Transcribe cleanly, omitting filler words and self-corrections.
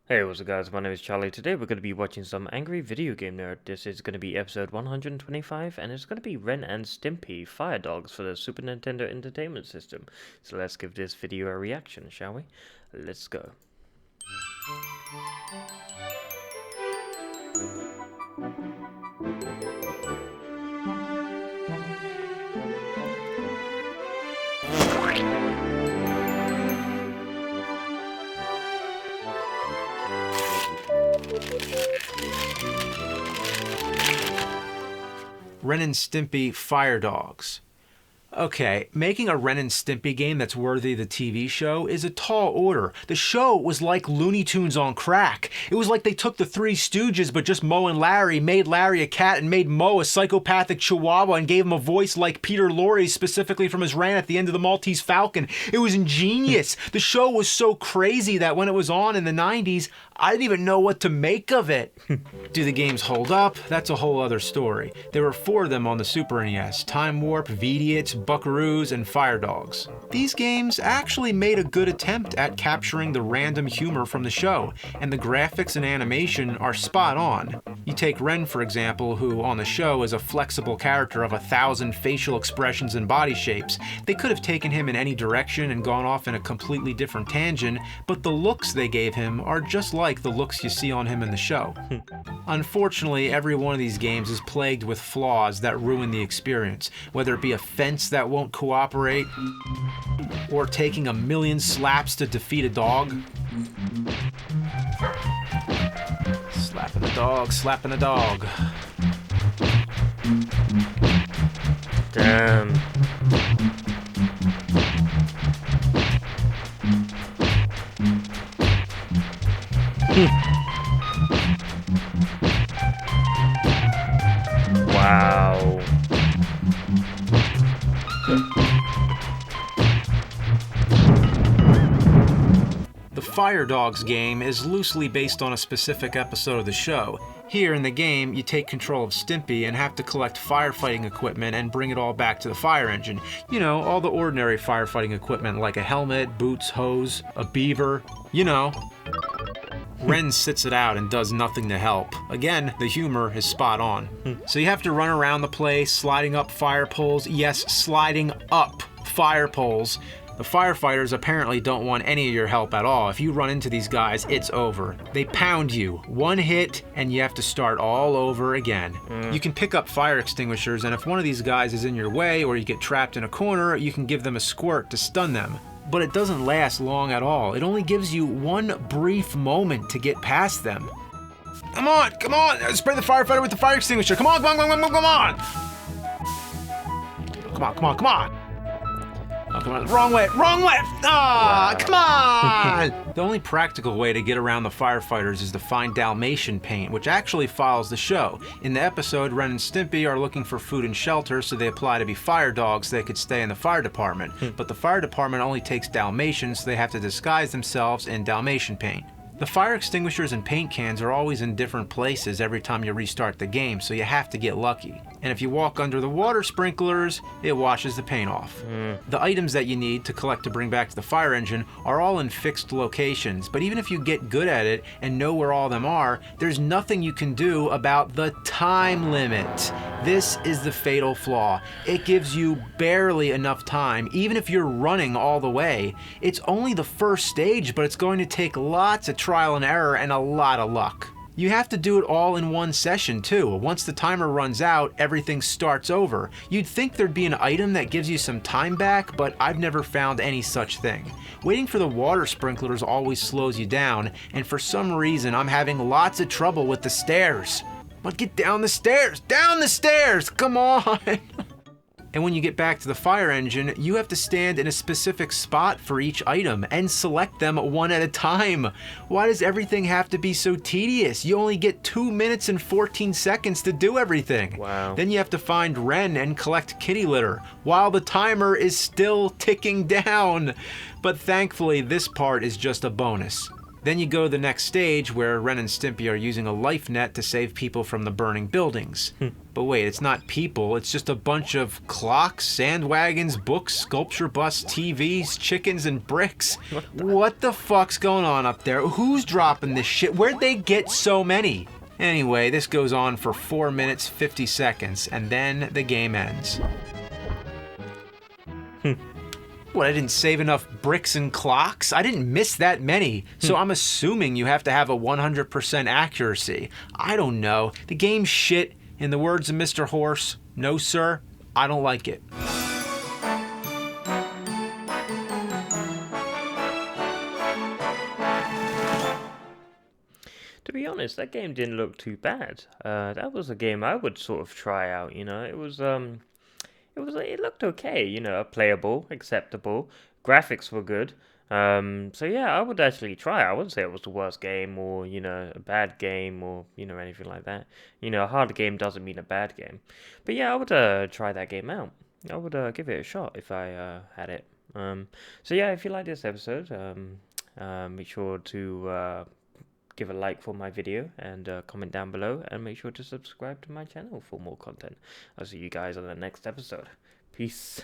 Hey, what's up guys, my name is Charlie. Today we're going to be watching some Angry Video Game Nerd. This is going to be episode 125 and it's going to be Ren and Stimpy Fire Dogs for the Super Nintendo Entertainment System. So let's give this video a reaction, shall we? Let's go. Ren and Stimpy Fire Dogs. Okay, making a Ren and Stimpy game that's worthy of the TV show is a tall order. The show was like Looney Tunes on crack. It was like they took the Three Stooges but just Moe and Larry, made Larry a cat and made Moe a psychopathic chihuahua and gave him a voice like Peter Lorre specifically from his rant at the end of the Maltese Falcon. It was ingenious. The show was so crazy that when it was on in the 90s, I didn't even know what to make of it. Do the games hold up? That's a whole other story. There were 4 of them on the Super NES: Time Warp, Veediots, Buckaroos, and Fire Dogs. These games actually made a good attempt at capturing the random humor from the show, and the graphics and animation are spot on. You take Ren, for example, who on the show is a flexible character of 1,000 facial expressions and body shapes. They could have taken him in any direction and gone off in a completely different tangent, but the looks they gave him are just like the looks you see on him in the show. Unfortunately, every one of these games is plagued with flaws that ruin the experience, whether it be a fence that won't cooperate, or taking 1,000,000 slaps to defeat a dog. Slapping a dog, slapping a dog. Damn. Wow. The Fire Dogs game is loosely based on a specific episode of the show. Here in the game, you take control of Stimpy and have to collect firefighting equipment and bring it all back to the fire engine. You know, all the ordinary firefighting equipment like a helmet, boots, hose, a beaver, you know. Ren sits it out and does nothing to help. Again, the humor is spot on. So you have to run around the place, sliding up fire poles. Yes, sliding up fire poles. The firefighters apparently don't want any of your help at all. If you run into these guys, it's over. They pound you. 1 hit, and you have to start all over again. You can pick up fire extinguishers, and if one of these guys is in your way or you get trapped in a corner, you can give them a squirt to stun them. But it doesn't last long at all. It only gives you 1 brief moment to get past them. Come on, come on! Spray the firefighter with the fire extinguisher! Come on, come on, come on, come on! Come on, come on, come on! Oh, come on, wrong way, wrong way! Ah, come on! The only practical way to get around the firefighters is to find Dalmatian paint, which actually follows the show. In the episode, Ren and Stimpy are looking for food and shelter, so they apply to be fire dogs so they could stay in the fire department. But the fire department only takes Dalmatians, so they have to disguise themselves in Dalmatian paint. The fire extinguishers and paint cans are always in different places every time you restart the game, so you have to get lucky. And if you walk under the water sprinklers, it washes the paint off. The items that you need to collect to bring back to the fire engine are all in fixed locations, but even if you get good at it and know where all of them are, there's nothing you can do about the time limit. This is the fatal flaw. It gives you barely enough time, even if you're running all the way. It's only the first stage, but it's going to take lots of trial and error and a lot of luck. You have to do it all in one session too. Once the timer runs out, everything starts over. You'd think there'd be an item that gives you some time back, but I've never found any such thing. Waiting for the water sprinklers always slows you down, and for some reason I'm having lots of trouble with the stairs. But get down the stairs! Down the stairs! Come on! And when you get back to the fire engine, you have to stand in a specific spot for each item and select them one at a time. Why does everything have to be so tedious? You only get 2 minutes and 14 seconds to do everything. Wow. Then you have to find Ren and collect kitty litter while the timer is still ticking down. But thankfully, this part is just a bonus. Then you go to the next stage where Ren and Stimpy are using a life net to save people from the burning buildings. But wait, it's not people, it's just a bunch of clocks, sandwagons, books, sculpture busts, TVs, chickens, and bricks. What the fuck's going on up there? Who's dropping this shit? Where'd they get so many? Anyway, this goes on for 4 minutes 50 seconds, and then the game ends. What, I didn't save enough bricks and clocks? I didn't miss that many, so I'm assuming you have to have a 100% accuracy. I don't know. The game's shit. In the words of Mr. Horse, no sir, I don't like it. To be honest, that game didn't look too bad. That was a game I would sort of try out, you know. It looked okay, you know, playable, acceptable. Graphics were good. So yeah, I would actually try it. I wouldn't say it was the worst game or, you know, a bad game or, you know, anything like that. You know, a hard game doesn't mean a bad game. But yeah, I would try that game out. I would give it a shot if I had it. So yeah, if you like this episode, make sure to give a like for my video and comment down below, and make sure to subscribe to my channel for more content. I'll see you guys on the next episode. Peace.